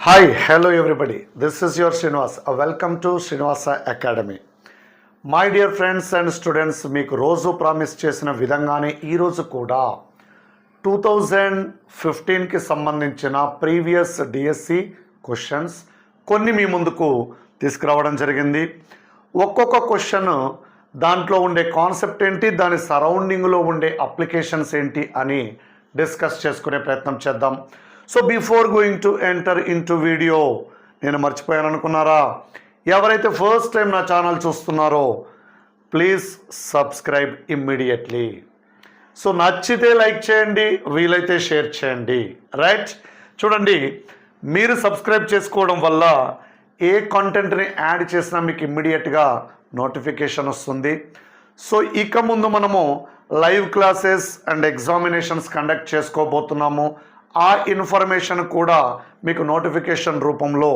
Hi, hello everybody. This is your Srinivas. Welcome to Srinivasa Academy. My dear friends and students, మీకు రోజు promise చేసిన విధంగానే ఈరోజు కూడా 2015కి సంబంధించిన ప్రీవియస్ డిఎస్సి క్వశ్చన్స్ కొన్ని మీ ముందుకు తీసుకురావడం జరిగింది. ఒక్కొక్క క్వశ్చన్ దాంట్లో ఉండే కాన్సెప్ట్ ఏంటి, దాని సరౌండింగ్లో ఉండే అప్లికేషన్స్ ఏంటి అని డిస్కస్ చేసుకునే ప్రయత్నం చేద్దాం. So before going to enter in to video, నేను మర్చిపోయాను అనుకున్నారా? ఎవరైతే ఫస్ట్ టైం నా ఛానల్ చూస్తున్నారో ప్లీజ్ సబ్స్క్రైబ్ ఇమ్మీడియట్లీ. సో నచ్చితే లైక్ చేయండి, వీలైతే షేర్ చేయండి. రైట్, చూడండి, మీరు సబ్స్క్రైబ్ చేసుకోవడం వల్ల ఏ కంటెంట్ని యాడ్ చేసినా మీకు ఇమ్మీడియట్గా నోటిఫికేషన్ వస్తుంది. సో ఇక ముందు మనము live classes and examinations conduct చేసుకోబోతున్నాము. ఆ ఇన్ఫర్మేషన్ కూడా మీకు నోటిఫికేషన్ రూపంలో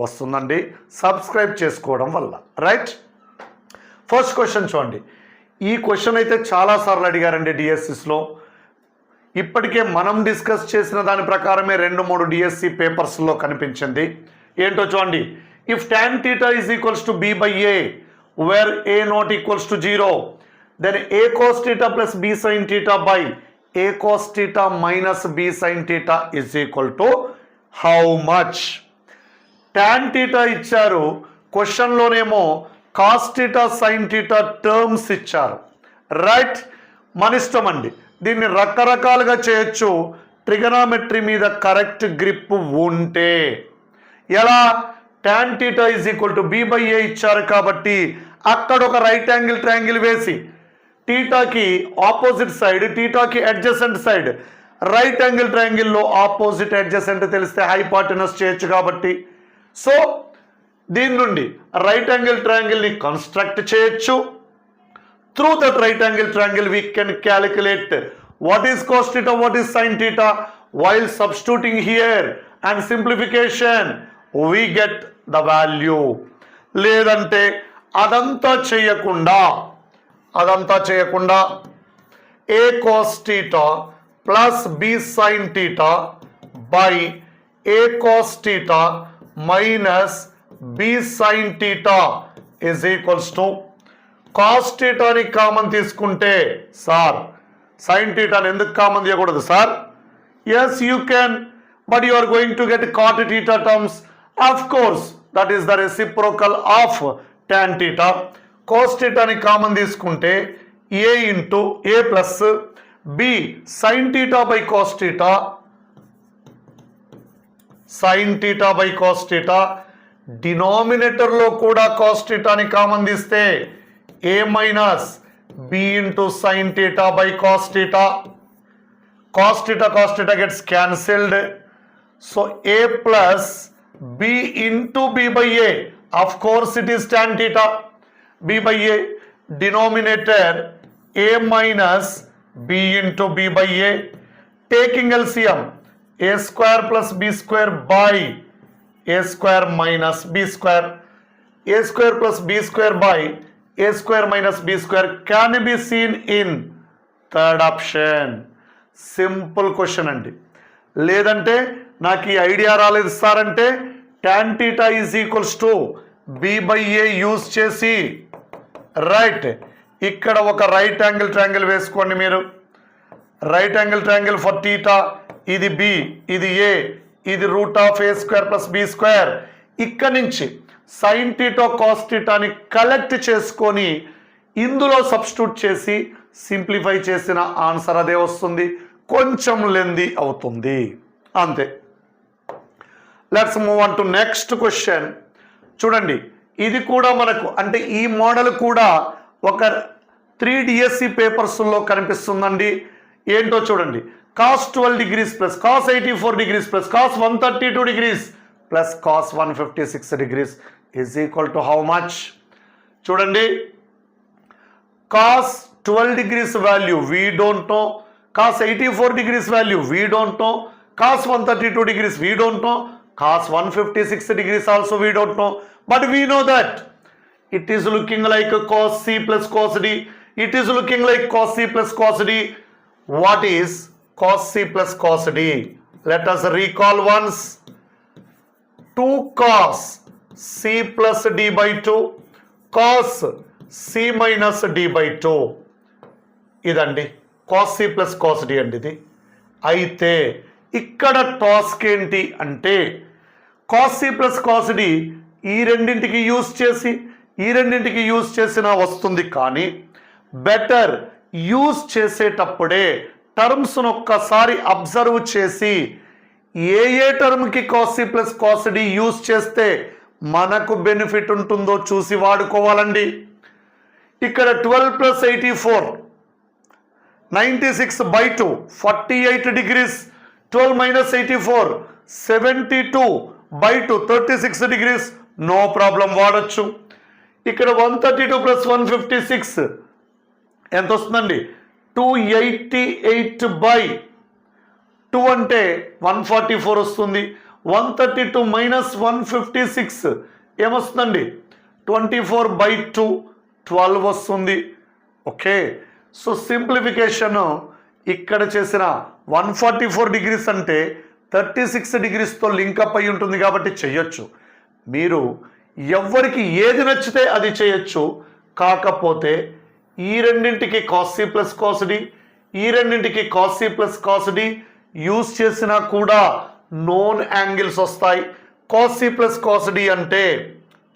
వస్తుందండి సబ్స్క్రైబ్ చేసుకోవడం వల్ల. రైట్, ఫస్ట్ క్వశ్చన్ చూడండి. ఈ క్వశ్చన్ అయితే చాలాసార్లు అడిగారండి డిఎస్సిస్లో. ఇప్పటికే మనం డిస్కస్ చేసిన దాని ప్రకారమే 2-3 డిఎస్సి పేపర్స్లో కనిపించింది. ఏంటో చూడండి. If tan theta is equals to b by a where a not equals to 0, then a cos theta plus b sin theta by a cos theta minus b sin theta is equal to how much? tan theta ఇచ్చారు, క్వశ్చన్లోనేమో cos theta sin theta terms ఇచ్చారు. Right, మన ఇష్టం అండి, దీన్ని రకరకాలుగా చేయొచ్చు trigonometry మీద correct grip ఉంటే. ఎలా? tan theta is equal to b by a ఇచ్చారు కాబట్టి అక్కడ ఒక రైట్ యాంగిల్ ట్రయాంగిల్ వేసి టీటాకి ఆపోజిట్ సైడ్, టీటాకి అడ్జసెంట్ సైడ్, రైట్ యాంగిల్ ట్రయాంగిల్లో ఆపోజిట్ అడ్జసెంట్ తెలిస్తే హైపాటెనస్ చేయొచ్చు కాబట్టి. సో దీని నుండి రైట్ యాంగిల్ ట్రయాంగిల్ని కన్స్ట్రక్ట్ చేయొచ్చు. Through that right angle triangle we can calculate what is cos theta, what is sine theta. While substituting here and simplification we get the value. లేదంటే అదంతా చేయకుండా a cos theta plus b sin theta by a cos theta minus b sin theta is equals to cos theta ని common తీసుకుంటే, sir sin theta ని ఎందుకు common తీయకూడదు sir? yes you can, but you are going to get cot theta terms. of course that is the reciprocal of tan theta. cos theta ని common తీసుకుంటే a into a plus b sin theta by cos theta, sin theta by cos theta. డినామినేటర్లో కూడా cos theta ని common తీస్తే a minus b into sin theta by cos theta. cos theta gets cancelled. so a plus b into b by a, of course it is tan theta. b by a, denominator a minus b into b by a. taking LCM, a square plus b square by a square minus b square. a square plus b square by a square minus b square can be seen in third option. Simple question అండి. లేదంటే నాకు ఈ idea రాలేదు sir అంటే tan theta is equals to b by a use చేసి right ఇక్కడ ఒక right angle triangle వేసుకోండి. మీరు right angle triangle for theta, ఇది బి, ఇది ఏ, ఇది root of A square plus B square. ఇక్కడ నుంచి సైన్ టీటా కాస్ టీటాని కలెక్ట్ చేసుకొని ఇందులో సబ్స్టిట్యూట్ చేసి సింప్లిఫై చేసిన ఆన్సర్ అదే వస్తుంది. కొంచెం లెంది అవుతుంది అంతే. Let's move on to next question. చూడండి, ఇది కూడా మనకు అంటే ఈ మోడల్ కూడా ఒక 3 డిఎస్సి పేపర్స్లో కనిపిస్తుందండి. ఏంటో చూడండి. cos 12 degrees plus cos 84 degrees plus cos 132 degrees plus cos 156 degrees is equal to how much? చూడండి, cos 12 degrees value we don't know, cos 84 degrees value we don't know, cos 132 degrees we don't know, cos 156 degrees also we don't know, but we know that it is looking like a cos c plus cos d. it is looking like cos c plus cos d. what is cos c plus cos d? let us recall once. 2 cos c plus d by 2 cos c minus d by 2 ఇదండి cos c plus cos d అండి ఇది. అయితే ఇక్కడ task ఏంటి అంటే cos c plus cos d ఈ రెండింటికి use చేసినా వస్తుంది, కానీ బెటర్ యూజ్ చేసేటప్పుడే టర్మ్స్ను ఒక్కసారి అబ్జర్వ్ చేసి ఏ టర్మ్కి cos c plus cos d use చేస్తే మనకు బెనిఫిట్ ఉంటుందో చూసి వాడుకోవాలండి. ఇక్కడ 12 plus 84 96 by 2 48 degrees, 12 minus 84 72 by 2 36 degrees, no problem వాడచ్చు. ఇక్కడ 132 plus 156 ఎంత వస్తుందండి? 288 by 2 అంటే 144 వస్తుంది. 132 minus 156 ఏమొస్తుందండి? 24 by 2 12 వస్తుంది. ఓకే, సో సింప్లిఫికేషన్ ఇక్కడ చేసిన 144 డిగ్రీస్ అంటే 36 డిగ్రీస్తో లింకప్ అయి ఉంటుంది కాబట్టి చెయ్యొచ్చు. మీరు ఎవరికి ఏది నచ్చితే అది చేయొచ్చు. కాకపోతే ఈ రెండింటికి cos c plus cos d, ఈ రెండింటికి cos c plus cos d use చేసినా కూడా నోన్ యాంగిల్స్ వస్తాయి. cos c plus cos d అంటే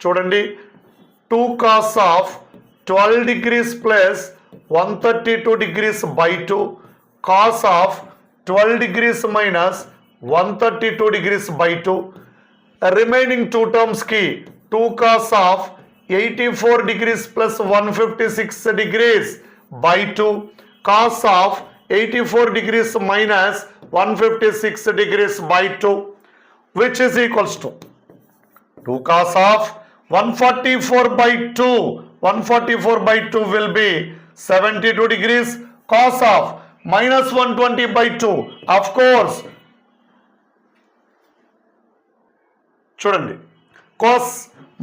చూడండి, 2 cos of 12 degrees plus 132 degrees by 2 cos of 12 degrees minus 132 degrees by 2 remaining 2 terms కి 2 cos of 84 degrees plus 156 degrees by 2 cos of 84 degrees minus 156 degrees by 2 which is equals to 2 cos of 144 by 2. 144 by 2 will be 72 degrees. Cos of minus 120 by 2. Of course, చూడండి, cos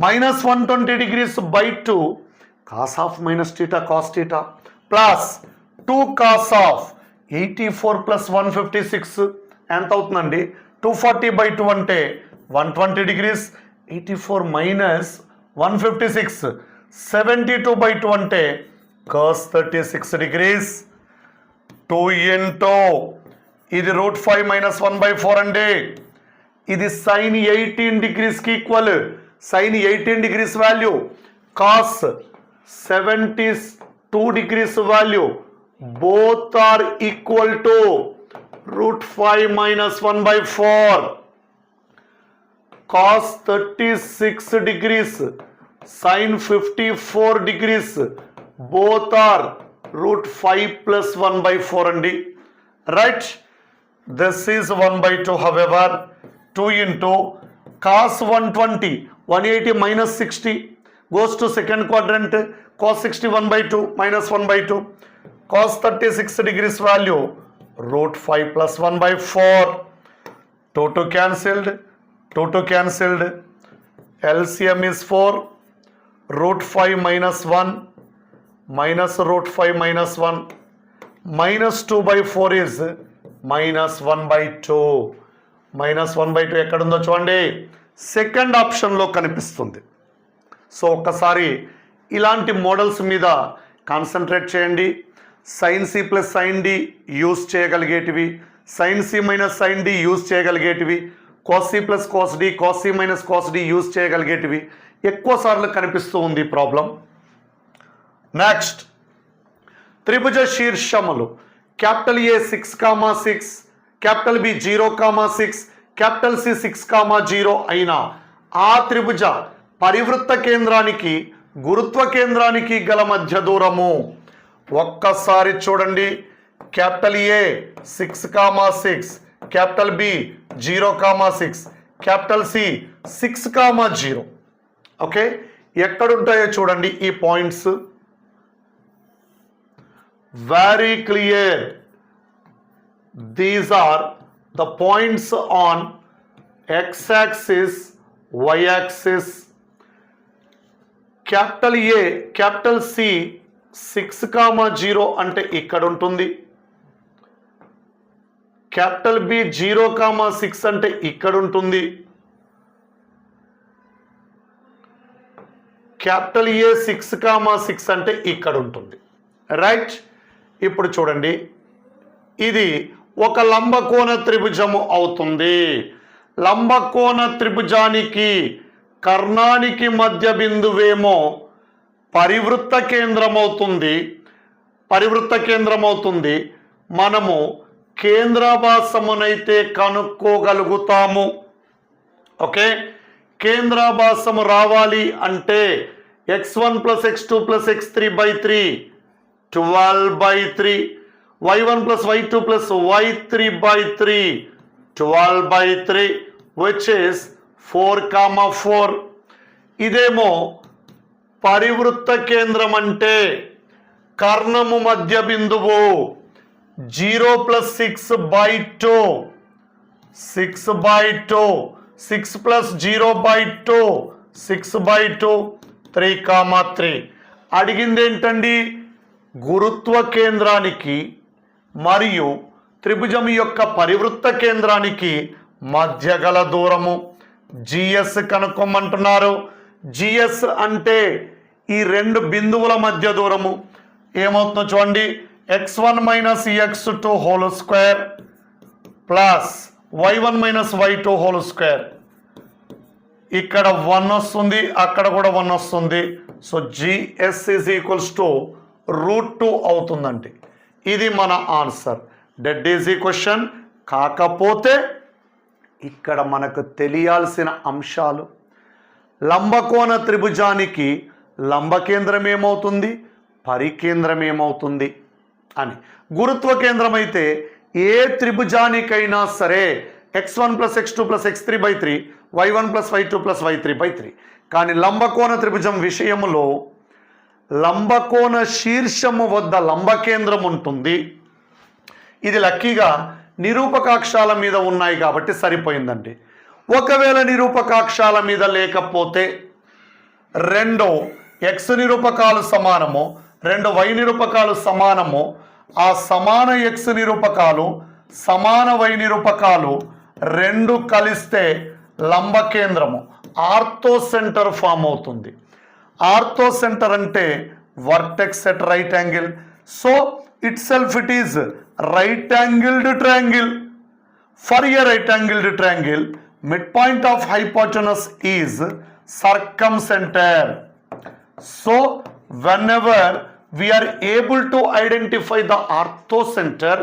minus 120 degrees by 2 cos of minus theta cos theta plus 2 cos of 84 plus 156 ఎంత అవుతుందండి? 240 by 2 అంటే 120 degrees. 84 minus 156 72 by 2 అంటే cos 36 degrees. 2 into ఇది √5 minus 1 by 4 అండి. ఇది sin 18 degrees కి equal. sin 18 degrees value cos 72 degrees value both are equal to √5 minus 1 by 4. cos 36 degrees sin 54 degrees both are √5 plus 1 by 4 అండి. Right, this is 1 by 2. however 2 into cos 120 180 minus 60 goes to second quadrant. cos 61 by 2 minus 1 by 2 cos 36 degrees value √5 plus 1 by 4. 2 cancelled, 2 cancelled. LCM is 4. √5 minus 1 minus √5 minus 1 minus 2 by 4 is minus 1 by 2. minus 1 by 2 ఎక్కడ ఉందో చూడండి, second ఆప్షన్లో కనిపిస్తుంది. So ఒక్కసారి ఇలాంటి models మీద concentrate చేయండి. sin c plus sin d use చేయగలిగేటివి, sin c minus sin d use చేయగలిగేటివి, cos c plus cos d, cos c minus cos d use చేయగలిగేటివి ఎక్కువ సార్లు కనిపిస్తూ ఉంది ప్రాబ్లం. నెక్స్ట్, త్రిభుజ శీర్షములు capital A 6,6, capital B 0,6, capital C 6,0 అయిన ఆ త్రిభుజ పరివృత్త కేంద్రానికి గురుత్వ కేంద్రానికి గల మధ్య దూరము ఒక్కసారి చూడండి. Capital A 6,6, capital B 0,6, capital C 6,0. Okay, ఎక్కడుంటాయో చూడండి ఈ points. Very clear, these are the points on x axis, y axis. Capital A capital C 6,0 అంటే ఇక్కడ ఉంటుంది. క్యాపిటల్ బి 0,6 అంటే ఇక్కడ ఉంటుంది. క్యాపిటల్ ఏ 6,6 అంటే ఇక్కడ ఉంటుంది. రైట్. ఇప్పుడు చూడండి, ఇది ఒక లంబకోణ త్రిభుజము అవుతుంది. లంబకోణ త్రిభుజానికి కర్ణానికి మధ్య బిందువేమో పరివృత్త కేంద్రం అవుతుంది. మనము కేంద్రాభాసమునైతే కనుక్కోగలుగుతాము. ఓకే, కేంద్రాభాసము రావాలి అంటే x1 + x2 + x3/3 12/3, y1 + y2 + y3/3 12/3, which is 4,4. ఇదేమో పరివృత్త కేంద్రం అంటే కర్ణము మధ్య బిందువు 0 + 6/2 6/2 6 + 0/2 6/2 3,3. అడిగింది ఏంటండి? గురుత్వ కేంద్రానికి మరియు త్రిభుజం యొక్క పరివృత్త కేంద్రానికి మధ్య గల దూరము gs కనుక్కోమంటున్నారు. gs అంటే ఈ రెండు బిందువుల మధ్య దూరము. ఏమవుతుందో చూడండి, x1 - x2 whole square plus y1 - y2 whole square. ఇక్కడ 1 వస్తుంది, అక్కడ కూడా 1 వస్తుంది. సో gs = √2 అవుతుందండి. ఇది మన ఆన్సర్. Dead easy question. కాకపోతే ఇక్కడ మనకు తెలియాల్సిన అంశాలు, లంబకోణ త్రిభుజానికి లంబకేంద్రం ఏమవుతుంది, పరికేంద్రం ఏమవుతుంది అని. గురుత్వ కేంద్రం అయితే ఏ త్రిభుజానికైనా సరే x1 + x2 + x3/3 y1 + y2 + y3/3. కానీ లంబకోణ త్రిభుజం విషయంలో లంబకోణ శీర్షము వద్ద లంబకేంద్రం ఉంటుంది. ఇది లక్కీగా నిరూపకాక్షాల మీద ఉన్నాయి కాబట్టి సరిపోయిందండి. ఒకవేళ నిరూపకాక్షాల మీద లేకపోతే రెండు x నిరూపకాలు సమానము, రెండు y నిరూపకాలు సమానము, ఆ సమాన x నిరూపకాలు సమాన y నిరూపకాలు రెండు కలిస్తే లంబకేంద్రము ఆర్థో సెంటర్ ఫామ్ అవుతుంది. ఆర్థో సెంటర్ అంటే vertex at right angle. So itself it is right angled triangle. For a right angled triangle, midpoint of hypotenuse is circumcenter. So whenever we are able to identify the orthocenter,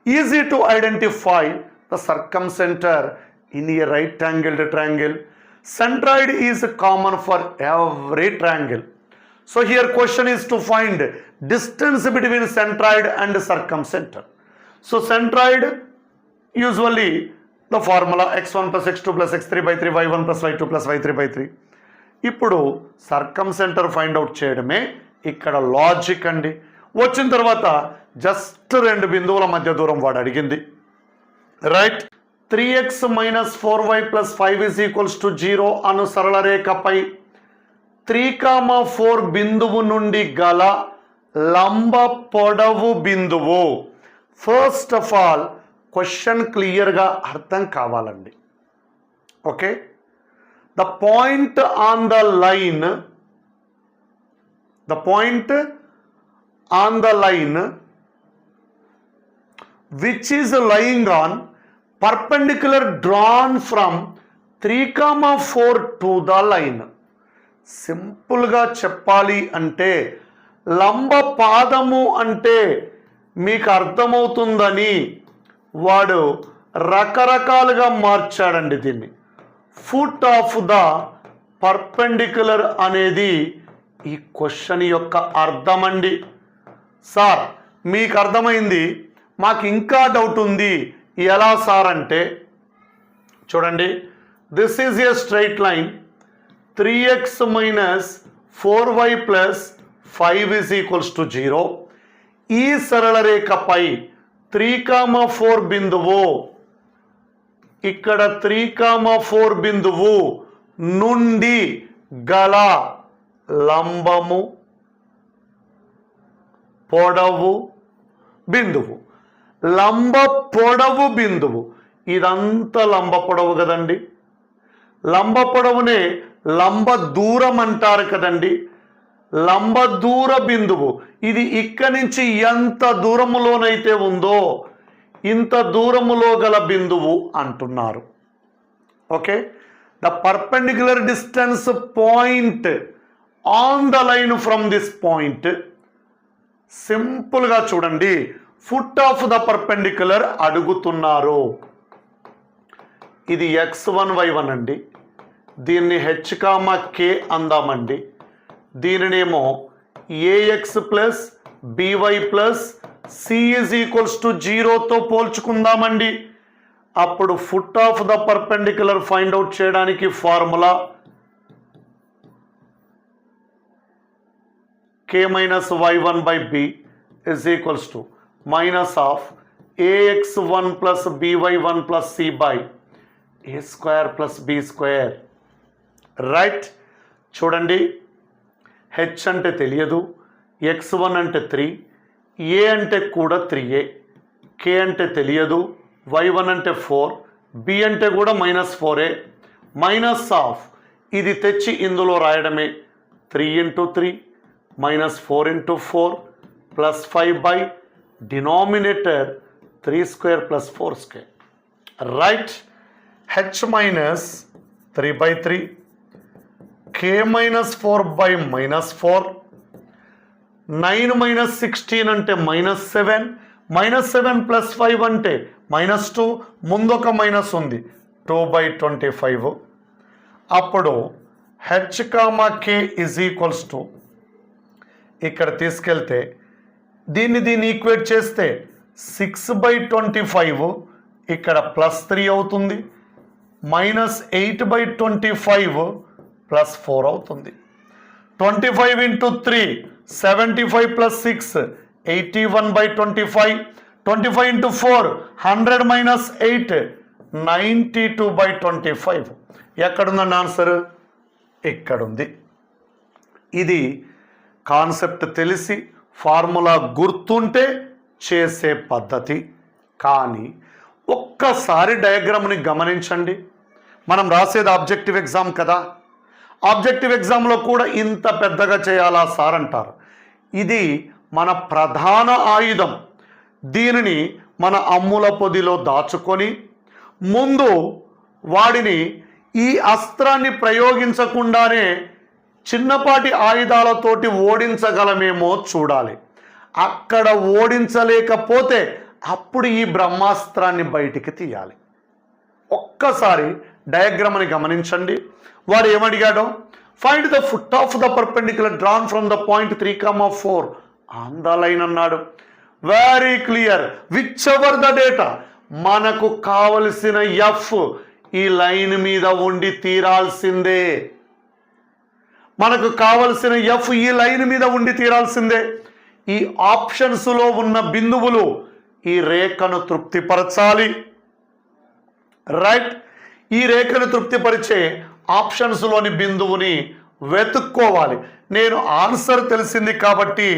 easy to identify the circumcenter in a right angled triangle. Centroid is common for every triangle. So here question is to find distance between centroid and circumcenter. So centroid, usually the formula x1 + x2 + x3/3 y1 + y2 + y3/3. ఇప్పుడు సర్కంసెంటర్ find out చేయడమే ఇక్కడ logic అండి. వచ్చిన తర్వాత just రెండు బిందువుల మధ్య దూరం వాడు అడిగింది. రైట్. 3x - 4y + 5 = 0 అను సరళ రేఖపై 3,4 బిందువు నుండి గల లంబ పొడవు బిందువు. ఫస్ట్ ఆఫ్ ఆల్ క్వశ్చన్ క్లియర్గా అర్థం కావాలండి. Okay, the point on the line, which is lying on perpendicular drawn from 3,4 to the line. సింపుల్గా చెప్పాలి అంటే లంబ పాదము అంటే మీకు అర్థమవుతుందని వాడు రకరకాలుగా మార్చాడండి దీన్ని. ఫుట్ ఆఫ్ ద పర్పెండిక్యులర్ అనేది ఈ క్వశ్చన్ యొక్క అర్థం అండి. సార్ మీకు అర్థమైంది, మాకు ఇంకా డౌట్ ఉంది, ఎలా సార్ అంటే చూడండి, this is a straight line 3x - 4y + 5 = 0. ఈ సరళ రేఖపై 3,4 బిందువు, ఇక్కడ 3,4 బిందువు నుండి గల లంబము పొడవు బిందువు, లంబ పొడవు బిందువు, ఇదంతా లంబ పొడవు కదండి. లంబ పొడవునే లంబ దూరం అంటారు కదండి. లంబ దూర బిందువు ఇది ఇక్కడి నుంచి ఎంత దూరములోనైతే ఉందో ఇంత దూరములో గల బిందువు అంటున్నారు. Okay, the perpendicular distance point on the line from this point. సింపుల్గా చూడండి, ఫుట్ ఆఫ్ ద పర్పెండిక్యులర్ అడుగుతున్నారు. ఇది x1 y1 అండి, దీన్ని h, k అందామండి. దీనినేమో ax plus by plus c is equals to 0తో పోల్చుకుందామండి. అప్పుడు foot of the perpendicular find out చేయడానికి formula k minus y1 by b is equals to minus of ax1 plus by1 plus c by a square plus b square. Right, చూడండి, h అంటే తెలియదు, x1 అంటే 3, a అంటే కూడా 3a, k అంటే తెలియదు, y1 అంటే 4, b అంటే కూడా -4a, మైనస్ ఆఫ్ ఇది తెచ్చి ఇందులో రాయడమే 3 into 3 -4 into 4 plus 5 by denominator 3 square plus 4 square. Right, h minus 3 by 3, k minus 4 by -4, 9 minus 16 అంటే -7, -7 ప్లస్ 5 అంటే -2, ముందొక మైనస్ ఉంది 2 బై 25. అప్పుడు h, k is equals to ఇక్కడ తీసుకెళ్తే దీన్ని ఈక్వేట్ చేస్తే 6 బై 25 ఇక్కడ +3 అవుతుంది, -8 బై 25 +4 అవుతుంది. 25 into 3 75 plus 6 81 by 25, 25 into 4 100 minus 8 92 by 25. ఎక్కడుందండి ఆన్సర్? ఇక్కడుంది. ఇది కాన్సెప్ట్ తెలిసి ఫార్ములా గుర్తుంటే చేసే పద్ధతి. కానీ ఒక్కసారి డయాగ్రామ్ని గమనించండి. మనం రాసేది ఆబ్జెక్టివ్ ఎగ్జామ్ కదా, ఆబ్జెక్టివ్ ఎగ్జామ్లో కూడా ఇంత పెద్దగా చేయాలా సార్ అంటారు. ఇది మన ప్రధాన ఆయుధం. దీనిని మన అమ్ముల పొదిలో దాచుకొని ముందు వాడిని ఈ అస్త్రాన్ని ప్రయోగించకుండానే చిన్నపాటి ఆయుధాలతోటి ఓడించగలమేమో చూడాలి. అక్కడ ఓడించలేకపోతే అప్పుడు ఈ బ్రహ్మాస్త్రాన్ని బయటికి తీయాలి. ఒక్కసారి డయాగ్రామ్ని గమనించండి. వాడు ఏమడిగాడో, find the foot of the perpendicular drawn from the point 3,4 on the line అన్నాడు. Very clear, whichever the data, మనకు కావలసిన ఎఫ్ ఈ లైన్ మీద ఉండి తీరాల్సిందే. మనకు కావలసిన ఎఫ్ ఈ లైన్ మీద ఉండి తీరాల్సిందే. ఈ ఆప్షన్స్లో ఉన్న బిందువులు ఈ రేఖను తృప్తిపరచాలి. రైట్, ఈ రేఖను తృప్తిపరిచే ఆప్షన్స్లోని బిందువుని వెతుక్కోవాలి. నేను ఆన్సర్ తెలిసింది కాబట్టి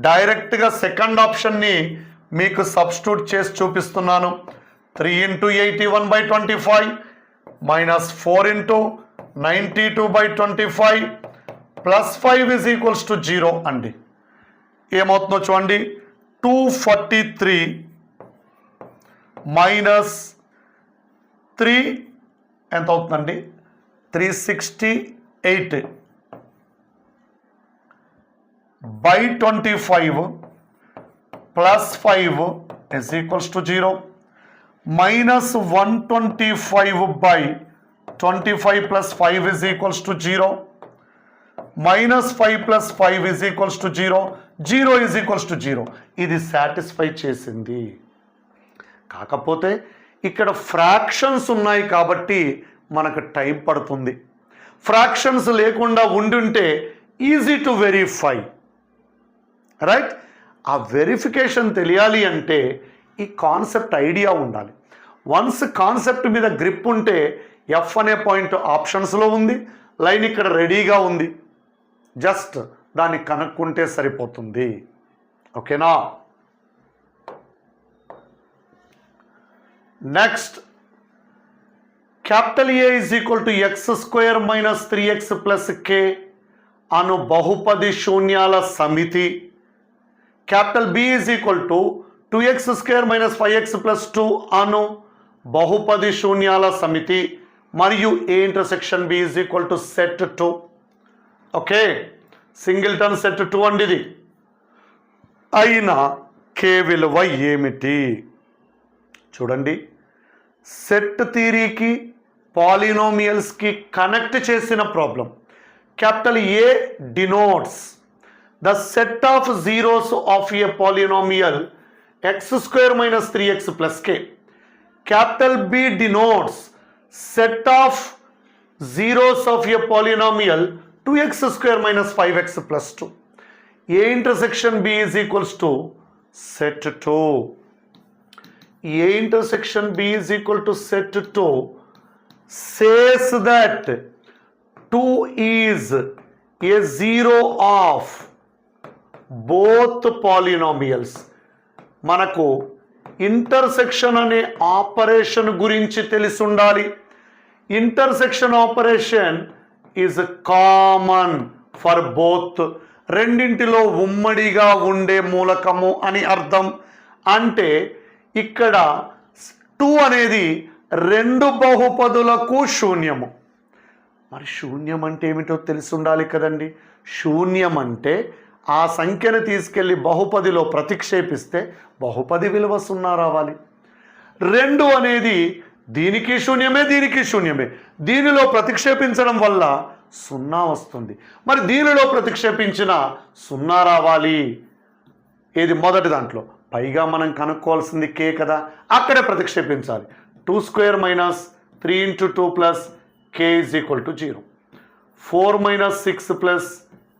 డైరెక్ట్గా సెకండ్ ఆప్షన్ని మీకు సబ్స్టిట్యూట్ చేసి చూపిస్తున్నాను. 3 into 81 by 25 -4 into 92 by 25 plus 5 is equals to 0 అండి. ఏమవుతుందో చూడండి, 243 మైనస్ 3 ఎంత అవుతుందండి? 368 by 25 plus 5 is equals to 0, minus 125 by 25 plus 5 is equals to 0, minus 5 plus 5 is equals to 0, 0 is equals to 0. ఇది సాటిస్ఫై చేసింది. కాకపోతే ఇక్కడ ఫ్రాక్షన్స్ ఉన్నాయి కాబట్టి మనకు టైం పడుతుంది. ఫ్రాక్షన్స్ లేకుండా ఉండుంటే ఈజీ టు వెరిఫై. రైట్, ఆ వెరిఫికేషన్ తెలియాలి అంటే ఈ కాన్సెప్ట్ ఐడియా ఉండాలి. వన్స్ కాన్సెప్ట్ మీద గ్రిప్ ఉంటే ఎఫ్ అనే పాయింట్ ఆప్షన్స్లో ఉంది, లైన్ ఇక్కడ రెడీగా ఉంది, జస్ట్ దాన్ని కనుక్కుంటే సరిపోతుంది. ఓకేనా? Next capital A is equal to x square minus 3x plus K అను బహుపది శూన్యాల సమితి, capital B is equal to 2x square minus 5x plus 2 అను బహుపది శూన్యాల సమితి, మరియు A intersection B is equal to set 2. Okay, singleton set 2 అండి ఇది. అయినా కే విలువ ఏమిటి చూడండి. సెట్ థియరీకి పాలినోమియల్స్కి కనెక్ట్ చేసిన problem. Capital A denotes the set of zeros of A polynomial X square minus 3x plus K. Capital B denotes set of zeros of A polynomial 2x square minus 5x plus 2. A intersection B is equals to set 2. A intersection B is equal to set 2 says that 2 is a zero of both polynomials. మనకు intersection అనే operation గురించి తెలిసి ఉండాలి. Intersection operation is common for both. రెండింటిలో ఉమ్మడిగా ఉండే మూలకము అని అర్థం. అంటే ఇక్కడ 2 అనేది రెండు బహుపదులకు శూన్యము. మరి శూన్యం అంటే ఏమిటో తెలిసి ఉండాలి కదండి. శూన్యం అంటే ఆ సంఖ్యను తీసుకెళ్ళి బహుపదిలో ప్రతిక్షేపిస్తే బహుపది విలువ 0 రావాలి. 2 అనేది దీనికి శూన్యమే, దీనికి శూన్యమే. దీనిలో ప్రతిక్షేపించడం వల్ల 0 వస్తుంది. మరి దీనిలో ప్రతిక్షేపించిన 0 రావాలి. ఏది మొదటి దాంట్లో. పైగా మనం కనుక్కోవాల్సింది కే కదా, అక్కడే ప్రతిక్షేపించాలి. 2 square minus 3 into 2 plus K is equal to 0. 4 minus 6 plus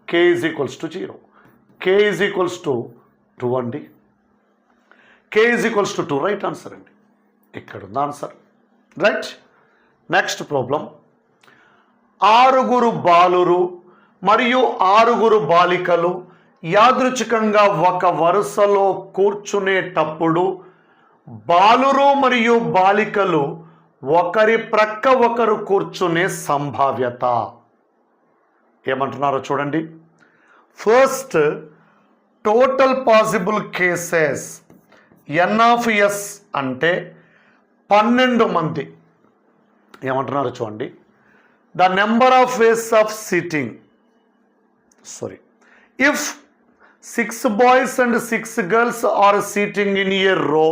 K is equals to 0. K is equals to 2 అండి. K is equals to 2 right answer అండి. ఇక్కడ ఉంది ఆన్సర్ రైట్. Next problem. 6 బాలురు మరియు 6 బాలికలు యాదృచ్ఛికంగా ఒక వరుసలో కూర్చునేటప్పుడు బాలురు మరియు బాలికలు ఒకరి ప్రక్క ఒకరు కూర్చునే సంభావ్యత ఏమంటున్నారో చూడండి. First, total possible cases n(s) అంటే 12 మంది. ఏమంటున్నారో చూడండి. The number of ways of sitting if 6 boys and 6 girls are sitting in a row,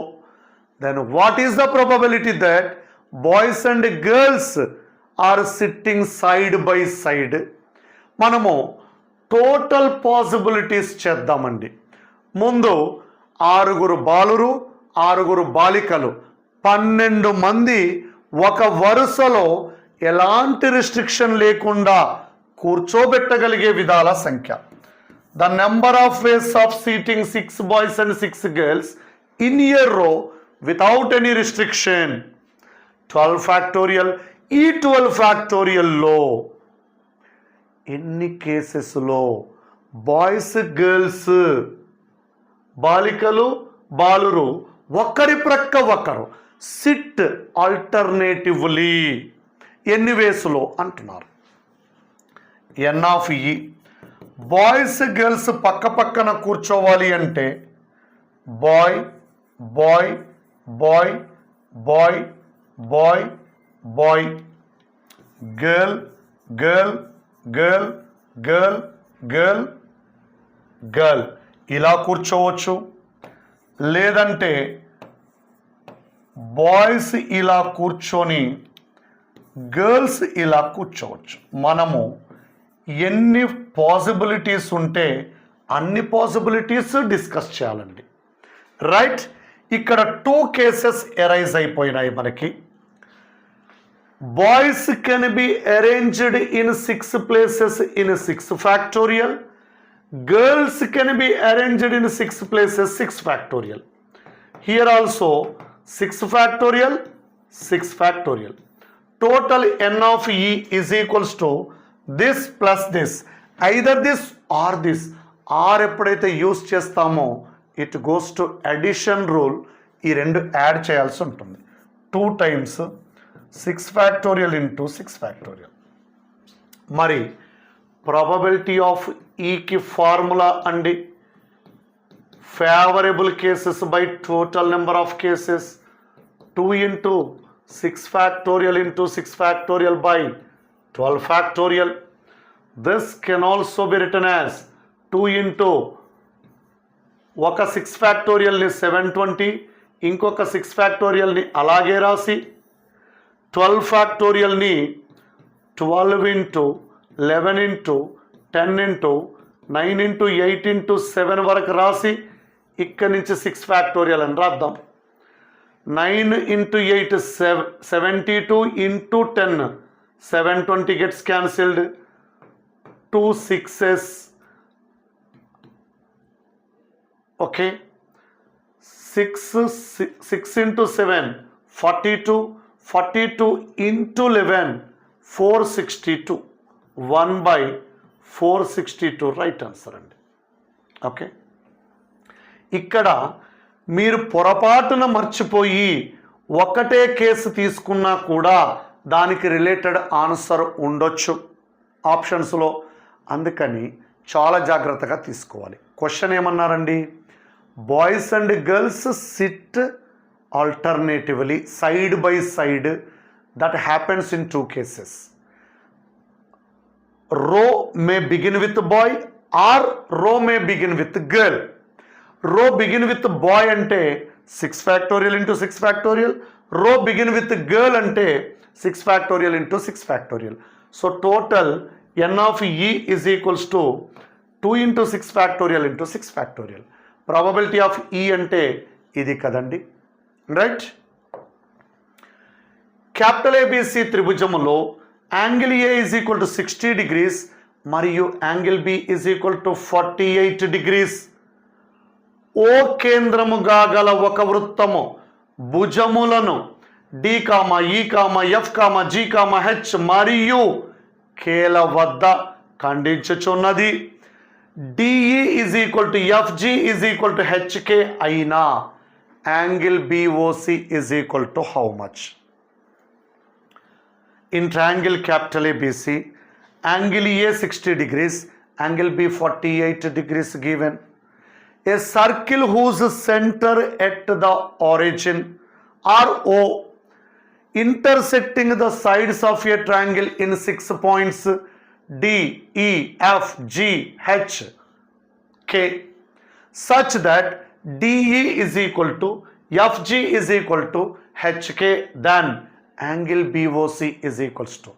then what is the probability that boys and girls are sitting side by side? మనము total possibilities చేద్దామండి. ముందు 6 బాలురు 6 బాలికలు 12 మంది ఒక వరుసలో ఎలాంటి restriction లేకుండా కూర్చోబెట్టగలిగే విధాల సంఖ్య. The number of ways of seating 6 boys and 6 girls in a row without any restriction 12 factorial. ఈ 12 factorial లో ఎన్ని కేసెస్లో బాయ్స్ గర్ల్స్ బాలికలు బాలురు ఒకరి ప్రక్క ఒకరు సిట్ ఆల్టర్నేటివ్లీ ఎన్ని వేసులో అంటున్నారు. n(e) బాయ్స్ గర్ల్స్ పక్క పక్కన కూర్చోవాలి అంటే boy boy boy boy boy boy, girl girl girl girl girl girl ఇలా కూర్చోవచ్చు. లేదంటే బాయ్స్ ఇలా కూర్చొని గర్ల్స్ ఇలా కూర్చోవచ్చు. మనము ఎన్ని పాసిబిలిటీస్ ఉంటే అన్ని పాసిబిలిటీస్ డిస్కస్ చేయాలండి రైట్. ఇక్కడ 2 కేసెస్ ఎరైజ్ అయిపోయినాయి మనకి. Boys can be arranged in 6 places in 6 factorial. Girls can be arranged in 6 places 6 factorial. Here also 6 factorial 6 factorial. Total n(e) is equals to this plus this, either this or this. Or ఎప్పుడైతే use చేస్తామో it goes to addition rule. ఈ రెండు add చేయాల్సి ఉంటుంది. 2 times 6 factorial into 6 factorial. మరి probability of ఈకి formula అండి, favourable cases by total number of cases, 2 into 6 factorial into 6 factorial by 12 factorial. This can also be written as 2 into ఒక 6 ఫ్యాక్టోరియల్ని 720, ఇంకొక 6 ఫ్యాక్టోరియల్ని అలాగే రాసి 12 ఫ్యాక్టోరియల్ని 12 into 11 into 10 into 9 into 8 into 7 వరకు రాసి ఇక్కడి నుంచి 6 ఫ్యాక్టోరియల్ అని రాద్దాం. 9 into 8 is 72 into 10, 720 gets cancelled, 2 6s, okay, 6 into 7, 42, 42 into 11, 462, 1 by 462 right answer అండి. ఓకే, ఇక్కడ మీరు పొరపాటున మర్చిపోయి ఒకటే కేసు తీసుకున్నా కూడా దానికి రిలేటెడ్ ఆన్సర్ ఉండొచ్చు ఆప్షన్స్లో, అందుకని చాలా జాగ్రత్తగా తీసుకోవాలి. క్వశ్చన్ ఏమన్నారండి, boys and girls sit alternatively side by side, that happens in 2 cases. Row may begin with boy or row may begin with girl. Row begin with boy అంటే 6 factorial into 6 factorial, row begin with girl అంటే 6 factorial into 6 factorial. So total N of E is equals to 2 into 6 factorial into 6 factorial. Probability of E అంటే ఇది కదండి, right. Capital ABC త్రిభుజములో angle A is equal to 60 degrees మరియు angle B is equal to 48 degrees. O కేంద్రముగా గల ఒక వృత్తము భుజములను D comma E comma F comma G comma H మరియు కేల వద్ద ఖండించుచున్నది. DE is equal to FG is equal to HK అయినా angle BOC is equal to how much? In triangle capital ABC angle A 60 degrees, angle B 48 degrees given. A circle whose center at the origin or O intersecting the sides of a triangle in 6 points D, E, F, G, H, K such that DE is equal to FG is equal to HK, then angle BOC is equals to.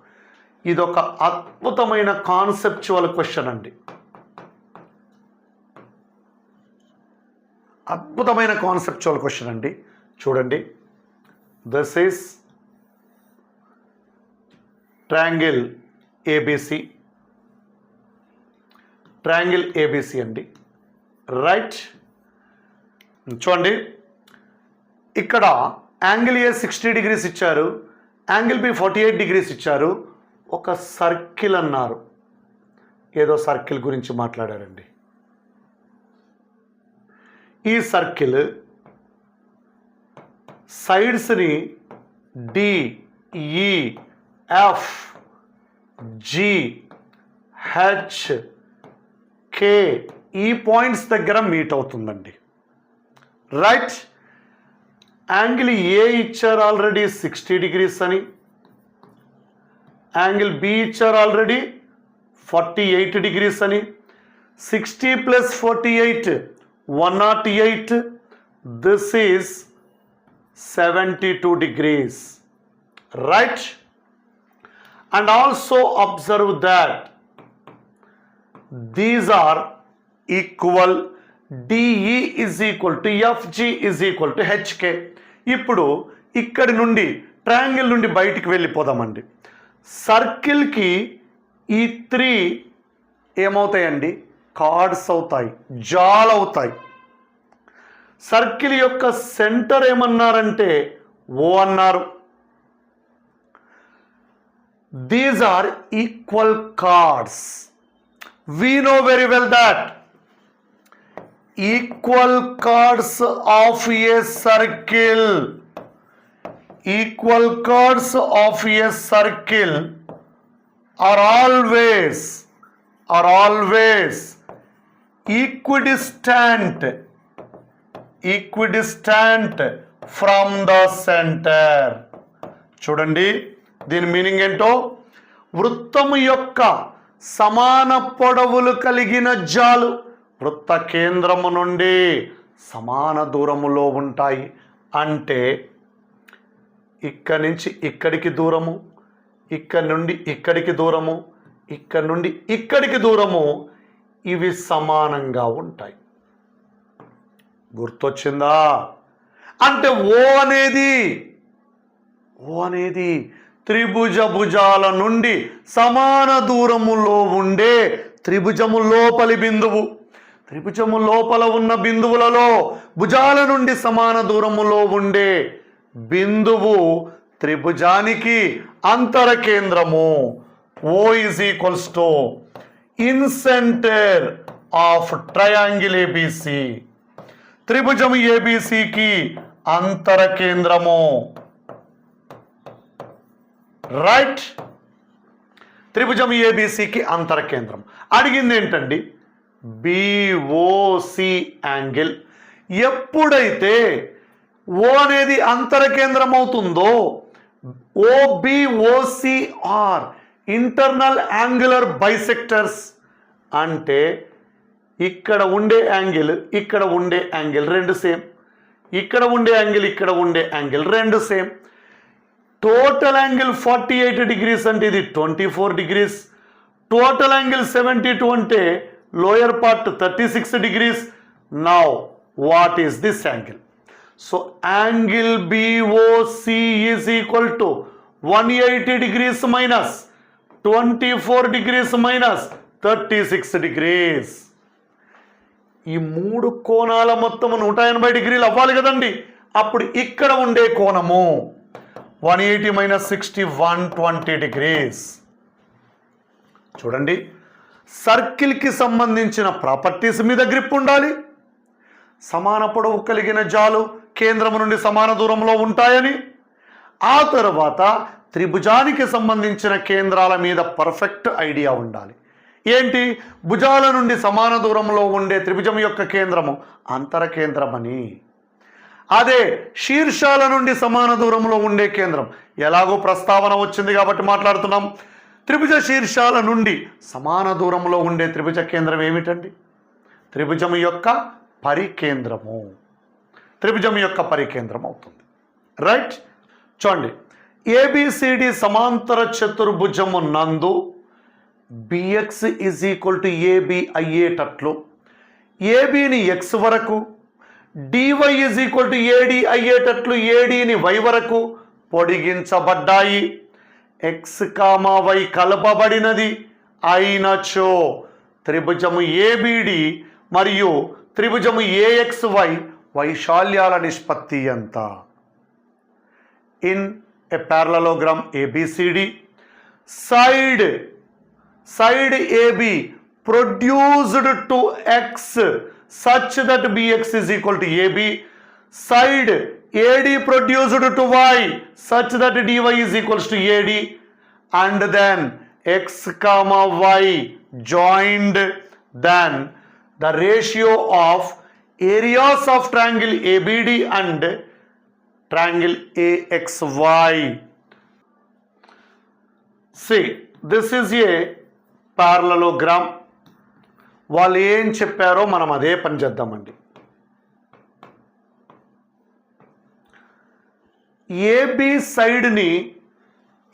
ఇదొక అద్భుతమైన conceptual question అండి, అద్భుతమైన conceptual question అండి. చూడండి, this is triangle ABC, triangle ABC అండి, right. చూడండి, ఇక్కడ angle A 60 degrees ఇచ్చారు, యాంగిల్ బి 48 degrees ఇచ్చారు, ఒక సర్కిల్ అన్నారు, ఏదో సర్కిల్ గురించి మాట్లాడారండి. ఈ సర్కిల్ సైడ్స్ని డి, ఈ, ఎఫ్, జి, హెచ్, కే ఈ పాయింట్స్ దగ్గర మీట్ అవుతుందండి, రైట్. యాంగిల్ ఏ ఇచ్చారు ఆల్రెడీ 60 degrees అని, యాంగిల్ బి ఇచ్చారు ఆల్రెడీ 48 degrees అని. 60 + 48 108, this is 72 degrees, right. And also observe that these are equal, DE is equal to FG is equal to HK. ఇప్పుడు ఇక్కడి నుండి triangle నుండి బయటికి వెళ్ళిపోదామండి. సర్కిల్కి ఈ 3 ఏమవుతాయండి, కార్డ్స్ అవుతాయి, జాల్ అవుతాయి. సర్కిల్ యొక్క సెంటర్ ఏమన్నారంటే ఓ అన్నారు. These are equal chords. We know very well that equal chords of a circle equal chords of a circle are always equidistant from the center. చూడండి దీని మీనింగ్ ఏంటో, వృత్తము యొక్క సమాన పొడవులు కలిగిన జాలు వృత్త కేంద్రము నుండి సమాన దూరములో ఉంటాయి. అంటే ఇక్కడి నుంచి ఇక్కడికి దూరము, ఇక్కడి నుండి ఇక్కడికి దూరము, ఇక్కడి నుండి ఇక్కడికి దూరము, ఇవి సమానంగా ఉంటాయి. గుర్తొచ్చిందా? అంటే ఓ అనేది త్రిభుజ భుజాల నుండి సమాన దూరములో ఉండే త్రిభుజము లోపలి బిందువు. త్రిభుజము లోపల ఉన్న బిందువులలో భుజాల నుండి సమాన దూరములో ఉండే బిందువు త్రిభుజానికి అంతర కేంద్రము. O is equals to in center of triangle ABC. త్రిభుజము ABCకి అంతర కేంద్రము. రైట్, త్రిభుజం ఏబిసికి అంతర కేంద్రం. అడిగింది ఏంటండి? BOC angle. ఎప్పుడైతే ఓ అనేది అంతర కేంద్రం అవుతుందో OBOC are internal angular bisectors. అంటే ఇక్కడ ఉండే యాంగిల్, ఇక్కడ ఉండే యాంగిల్ రెండు సేమ్, ఇక్కడ ఉండే యాంగిల్, ఇక్కడ ఉండే యాంగిల్ రెండు సేమ్. టోటల్ యాంగిల్ 48 degrees అంటే ఇది 24 degrees. టోటల్ యాంగిల్ 72 అంటే lower part 36 degrees. Now what is this angle? So angle BOC is equal to 180 degrees minus 24 degrees minus 36 degrees. ఈ మూడు కోణాల మొత్తం 180 degrees అవ్వాలి కదండి. అప్పుడు ఇక్కడ ఉండే కోణము 180 మైనస్ 60 120 degrees. చూడండి, సర్కిల్కి సంబంధించిన ప్రాపర్టీస్ మీద గ్రిప్ ఉండాలి. సమాన పొడవు కలిగిన జాలు కేంద్రము నుండి సమాన దూరంలో ఉంటాయని, ఆ తర్వాత త్రిభుజానికి సంబంధించిన కేంద్రాల మీద పర్ఫెక్ట్ ఐడియా ఉండాలి. ఏంటి? భుజాల నుండి సమాన దూరంలో ఉండే త్రిభుజం యొక్క కేంద్రము అంతర కేంద్రమని, అదే శీర్షాల నుండి సమాన దూరంలో ఉండే కేంద్రం ఎలాగో ప్రస్తావన వచ్చింది కాబట్టి మాట్లాడుతున్నాం. త్రిభుజ శీర్షాల నుండి సమాన దూరంలో ఉండే త్రిభుజ కేంద్రం ఏమిటండి? త్రిభుజం యొక్క పరికేంద్రము. త్రిభుజం యొక్క పరికేంద్రం అవుతుంది. రైట్, చూడండి, ABCD సమాంతర చతుర్భుజము నందు BX is equal to AB అయ్యేటట్లు ABని X వరకు, DY is equal to AD అయ్యేటట్లు ADని Y వరకు పొడిగించబడ్డాయి. X, Y కలపబడినది అయినచో త్రిభుజము ABD మరియు త్రిభుజము AXY వైశాల్యాల నిష్పత్తి ఎంత? In a parallelogram ABCD, side AB produced to X such that BX is equal to AB, side AD produced to Y such that DY is equals to AD, and then X, Y joined, then the ratio of areas of triangle ABD and triangle AXY. See, this is a parallelogram. వాళ్ళు ఏం చెప్పారో మనం అదే పని చేద్దామండి. AB సైడ్ని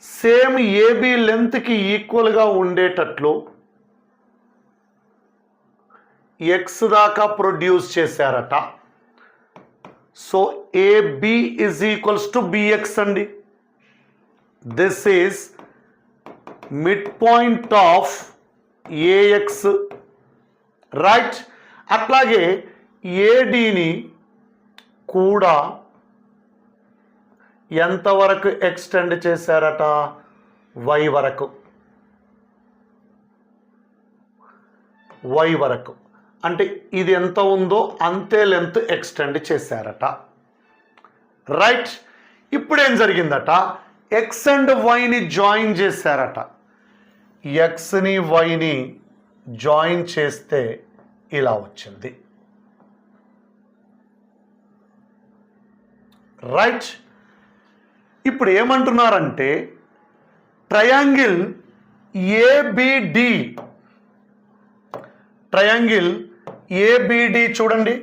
same AB లెంత్కి ఈక్వల్గా ఉండేటట్లు X దాకా ప్రొడ్యూస్ చేశారట. So AB is equals to BX అండి. This is mid point of AX. Right, అట్లాగే ADని కూడా ఎంతవరకు ఎక్స్టెండ్ చేశారట? Y వరకు. Y వరకు అంటే ఇది ఎంత ఉందో అంతే లెంత్ ఎక్స్టెండ్ చేశారట. రైట్, ఇప్పుడేం జరిగిందట, ఎక్స్ అండ్ వైని జాయిన్ చేశారట. ఎక్స్ని వైని జాయిన్ చేస్తే ఇలా వచ్చింది. రైట్. ఇప్పుడు ఏమంటున్నారంటే ట్రయాంగిల్ ఏబిడి, ట్రయాంగిల్ ఏబిడి చూడండి,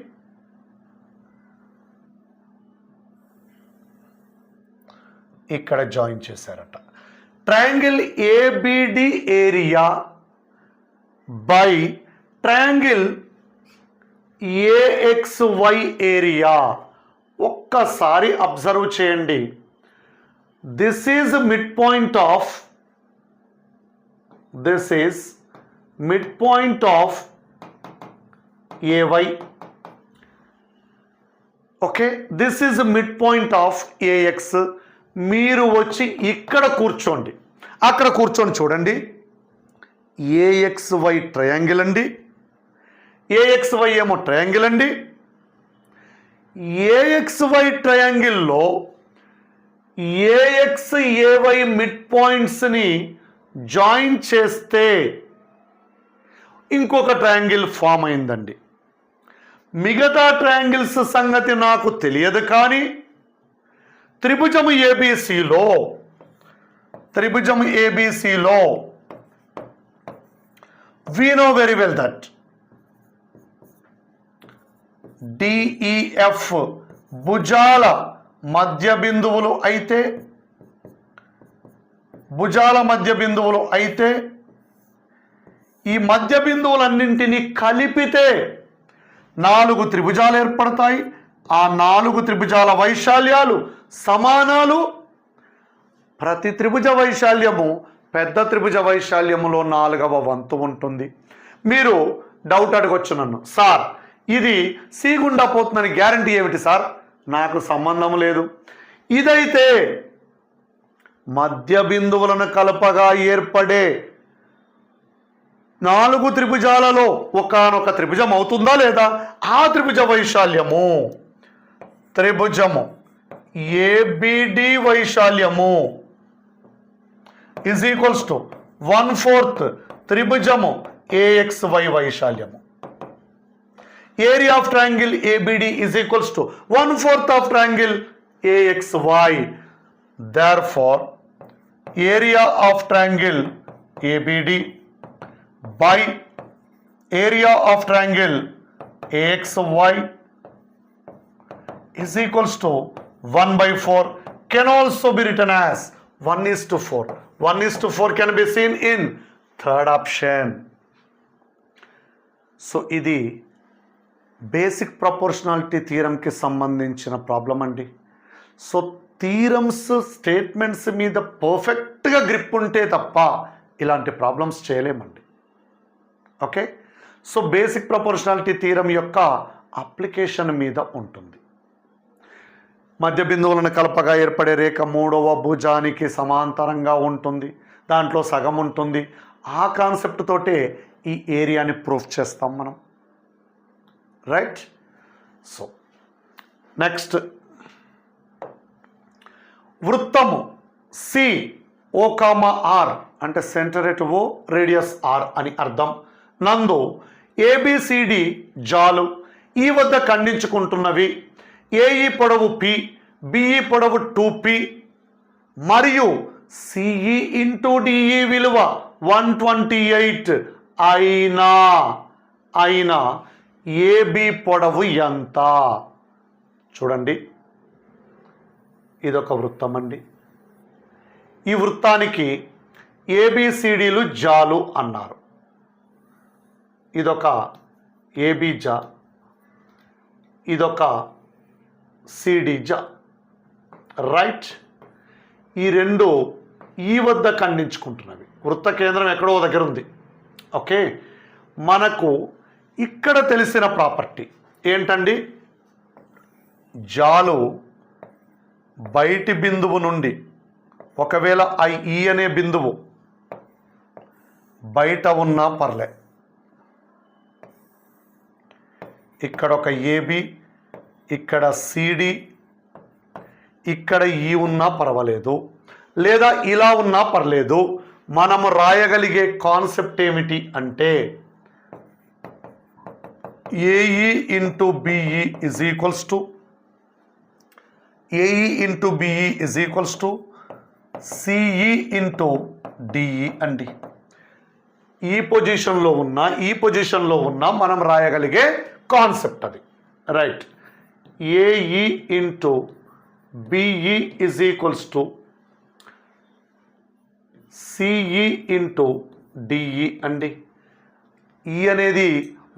ఇక్కడ జాయిన్ చేశారట. Triangle ABD area by triangle AXY area. ఒక్కసారి అబ్జర్వ్ చేయండి. This is mid point of, this is mid point of AY. Okay, this is mid point of AX. మీరు వచ్చి ఇక్కడ కూర్చోండి, అక్కడ కూర్చొని చూడండి. ఏఎక్స్వై ట్రయాంగిల్ అండి, ఏఎక్స్వై ఏమో ట్రయాంగిల్ అండి. ఏఎక్స్వై ట్రయాంగిల్లో ఏఎక్స్ ఏవై మిడ్ పాయింట్స్ని జాయిన్ చేస్తే ఇంకొక ట్రయాంగిల్ ఫామ్ అయిందండి. మిగతా ట్రయాంగిల్స్ సంగతి నాకు తెలియదు, కానీ త్రిభుజము ఏబిసిలో, త్రిభుజము ఏబిసిలో we know very well that DEF భుజాల మధ్య బిందువులు అయితే, భుజాల మధ్య బిందువులు అయితే ఈ మధ్య బిందువులన్నింటినీ కలిపితే 4 త్రిభుజాలు ఏర్పడతాయి. ఆ 4 త్రిభుజాల వైశాల్యాలు సమానాలు. ప్రతి త్రిభుజ వైశాల్యము పెద్ద త్రిభుజ వైశాల్యములో 4వ వంతు ఉంటుంది. మీరు డౌట్ అడగొచ్చు నన్ను, సార్ ఇది సి గుండా పోతుందని గ్యారంటీ ఏమిటి సార్? నాకు సంబంధం లేదు. ఇదైతే మధ్య బిందువులను కలపగా ఏర్పడే 4 త్రిభుజాలలో ఒకానొక త్రిభుజం అవుతుందా లేదా? ఆ త్రిభుజ వైశాల్యము, త్రిభుజము ఏబిడి వైశాల్యము is equals to 1/4 త్రిభుజము ఏఎక్స్వై వైశాల్యము. Area of triangle ABD is equals to 1/4 of triangle AXY. Therefore, area of triangle ABD by area of triangle AXY is equals to 1/4 can also be written as 1:4. 1:4 can be seen in third option. So ఇది basic proportionality థియరంకి సంబంధించిన problem అండి. So theorems statements మీద పర్ఫెక్ట్గా grip ఉంటే తప్ప ఇలాంటి problems చేయలేమండి. Okay, so basic proportionality theorem యొక్క అప్లికేషన్ మీద ఉంటుంది. మధ్య బిందువులను కలపగా ఏర్పడే రేఖ 3వ భుజానికి సమాంతరంగా ఉంటుంది, దాంట్లో సగం ఉంటుంది. ఆ కాన్సెప్ట్ తోటే ఈ ఏరియాని ప్రూఫ్ చేస్తాం మనం. రైట్. సో నెక్స్ట్, వృత్తము సి ఓ,ఆర్ అంటే centre at O, radius r అని అర్థం. నందు ఏబిసిడి జాలు ఈ వద్ద ఖండించుకుంటున్నవి. ఏఈ పొడవు పి, బిఈ పొడవు 2p మరియు సిఈ ఇంటూ డిఈ విలువ 128 అయినా ఏబి పొడవు ఎంత? చూడండి, ఇదొక వృత్తం అండి. ఈ వృత్తానికి ఏబిసిడిలు జాలు అన్నారు. ఇదొక ఏబి జా, ఇదొక సిడి జా. రైట్. ఈ రెండు ఈ వద్ద ఖండించుకుంటున్నవి. వృత్త కేంద్రం ఎక్కడో దగ్గర ఉంది. ఓకే, మనకు ఇక్కడ తెలిసిన ప్రాపర్టీ ఏంటండి? జాలు బయటి బిందువు నుండి, ఒకవేళ ఈ అనే బిందువు బయట ఉన్నా పర్లే, ఇక్కడ ఒక ఏబి, ఇక్కడ సిడి, ఇక్కడ ఈ ఉన్నా పర్వాలేదు, లేదా ఇలా ఉన్నా పర్లేదు. మనము రాయగలిగే కాన్సెప్ట్ ఏమిటి అంటే AE into BE is equals to AE into BE is equals to CE into DE అండి. ఈ పొజిషన్లో ఉన్న మనం రాయగలిగే కాన్సెప్ట్ అది. Right. AE into BE is equals to CE into DE అండి. ఈ అనేది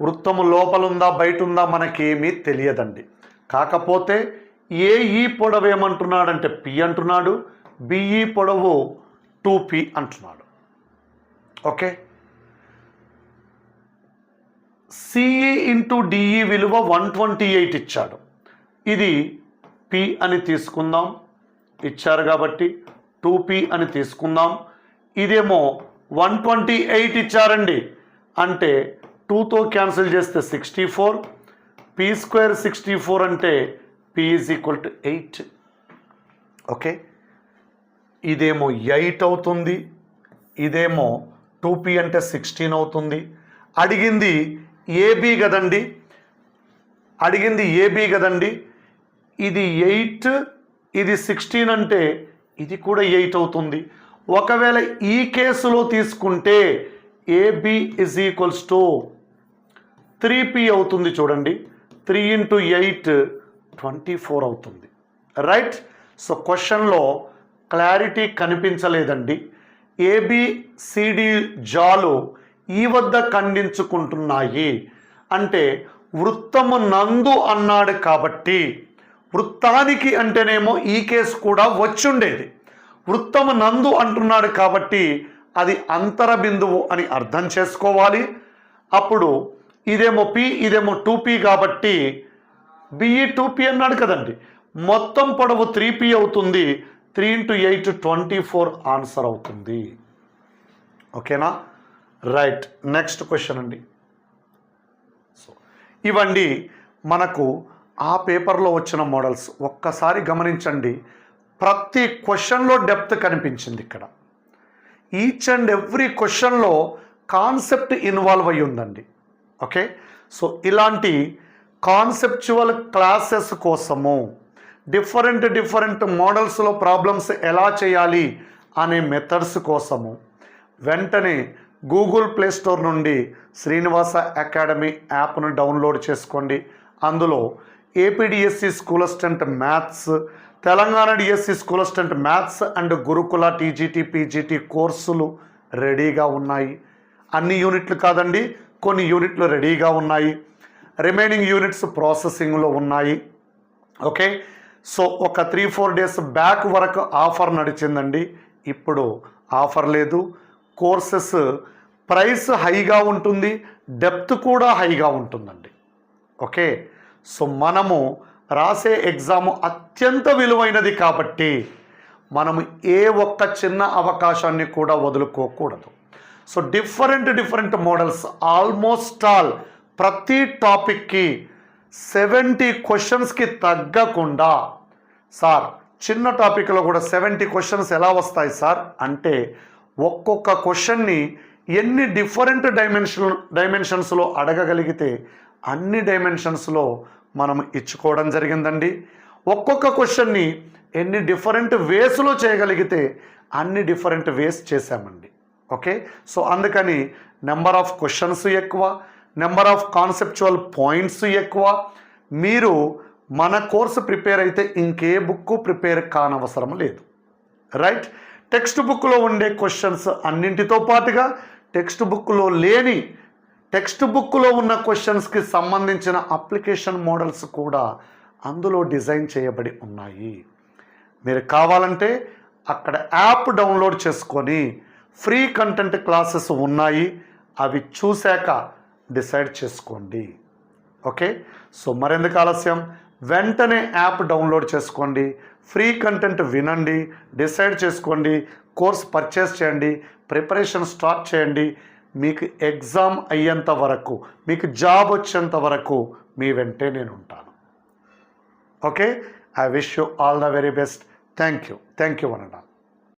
వృత్తము లోపల ఉందా బయట ఉందా మనకేమీ తెలియదండి. కాకపోతే ఏఈ పొడవు ఏమంటున్నాడంటే పి అంటున్నాడు, బిఈ పొడవు 2p అంటున్నాడు. ఓకే. సిఈ ఇంటూ డిఈ విలువ 128 ఇచ్చాడు. ఇది పి అని తీసుకుందాం, ఇచ్చారు కాబట్టి 2p అని తీసుకుందాం. ఇదేమో 128 ఇచ్చారండి, అంటే 2తో క్యాన్సిల్ చేస్తే 64, పీ స్క్వేర్ 64 అంటే p is equal to 8. Okay. ఇదేమో 8 అవుతుంది, ఇదేమో 2p అంటే 16 అవుతుంది. అడిగింది ఏబి కదండి, ఇది 8, ఇది 16 అంటే ఇది కూడా 8 అవుతుంది. ఒకవేళ ఈ కేసులో తీసుకుంటే AB is equals to 3p అవుతుంది. చూడండి, 3 ఇంటూ 8 24 అవుతుంది. రైట్. సో క్వశ్చన్లో క్లారిటీ కనిపించలేదండి. ఏబిసిడి జాలు ఈ వద్ద ఖండించుకుంటున్నాయి అంటే వృత్తము నందు అన్నాడు కాబట్టి వృత్తానికి అంటేనేమో ఈ కేసు కూడా వచ్చుండేది. వృత్తము నందు అంటున్నాడు కాబట్టి అది అంతర బిందువు అని అర్థం చేసుకోవాలి. అప్పుడు ఇదేమో పి, ఇదేమో 2p కాబట్టి బిఈ 2p అన్నాడు కదండి, మొత్తం పొడవు 3p అవుతుంది. 3 ఇంటూ 8 24 ఆన్సర్ అవుతుంది. ఓకేనా. రైట్. నెక్స్ట్ క్వశ్చన్ అండి. సో ఇవండి మనకు ఆ పేపర్లో వచ్చిన మోడల్స్. ఒక్కసారి గమనించండి, ప్రతి క్వశ్చన్లో డెప్త్ కనిపించింది ఇక్కడ. ఈచ్ అండ్ ఎవ్రీ క్వశ్చన్లో కాన్సెప్ట్ ఇన్వాల్వ్ అయ్యి ఉందండి. ఓకే. సో ఇలాంటి కాన్సెప్చువల్ క్లాసెస్ కోసము డిఫరెంట్ మోడల్స్లో ప్రాబ్లమ్స్ ఎలా చేయాలి అనే మెథడ్స్ కోసము వెంటనే గూగుల్ ప్లే స్టోర్ నుండి శ్రీనివాస అకాడమీ యాప్ను డౌన్లోడ్ చేసుకోండి. అందులో APDSC school assistant maths, Telangana DSC school assistant maths and Gurukula TGT PGT కోర్సులు రెడీగా ఉన్నాయి. అన్ని యూనిట్లు కాదండి, కొన్ని యూనిట్లు రెడీగా ఉన్నాయి. రిమైనింగ్ యూనిట్స్ ప్రాసెసింగ్లో ఉన్నాయి. ఓకే. సో ఒక 3-4 డేస్ బ్యాక్ వరకు ఆఫర్ నడిచిందండి. ఇప్పుడు ఆఫర్ లేదు. కోర్సెస్ ప్రైస్ హైగా ఉంటుంది, డెప్త్ కూడా హైగా ఉంటుందండి. ఓకే. సో మనము రాసే ఎగ్జామ్ అత్యంత విలువైనది కాబట్టి మనము ఏ ఒక్క చిన్న అవకాశాన్ని కూడా వదులుకోకూడదు. So different models almost all ప్రతి టాపిక్కి 70 క్వశ్చన్స్కి తగ్గకుండా, సార్ చిన్న టాపిక్లో కూడా 70 క్వశ్చన్స్ ఎలా వస్తాయి సార్ అంటే ఒక్కొక్క క్వశ్చన్ని ఎన్ని డిఫరెంట్ డైమెన్షన్స్లో అడగగలిగితే అన్ని డైమెన్షన్స్లో మనం ఇచ్చుకోవడం జరిగిందండి. ఒక్కొక్క క్వశ్చన్ని ఎన్ని డిఫరెంట్ వేస్లో చేయగలిగితే అన్ని డిఫరెంట్ వేస్ చేశామండి. ఓకే. సో అందుకని నెంబర్ ఆఫ్ క్వశ్చన్స్ ఎక్కువ, నెంబర్ ఆఫ్ కాన్సెప్చువల్ పాయింట్స్ ఎక్కువ. మీరు మన కోర్సు ప్రిపేర్ అయితే ఇంకే బుక్ ప్రిపేర్ కానవసరం లేదు. రైట్. టెక్స్ట్ బుక్లో ఉండే క్వశ్చన్స్ అన్నింటితో పాటుగా టెక్స్ట్ బుక్లో ఉన్న క్వశ్చన్స్కి సంబంధించిన అప్లికేషన్ మోడల్స్ కూడా అందులో డిజైన్ చేయబడి ఉన్నాయి. మీరు కావాలంటే అక్కడ యాప్ డౌన్లోడ్ చేసుకొని ఫ్రీ కంటెంట్ క్లాసెస్ ఉన్నాయి, అవి చూశాక డిసైడ్ చేసుకోండి. ఓకే. సో మరెందుకు ఆలస్యం, వెంటనే యాప్ డౌన్లోడ్ చేసుకోండి, ఫ్రీ కంటెంట్ వినండి, డిసైడ్ చేసుకోండి, కోర్స్ పర్చేస్ చేయండి, ప్రిపరేషన్ స్టార్ట్ చేయండి. మీకు ఎగ్జామ్ అయ్యేంత వరకు, మీకు జాబ్ వచ్చేంత వరకు మీ వెంటే నేను ఉంటాను. Okay. I wish you all the very best. Thank you. Thank you, one and all.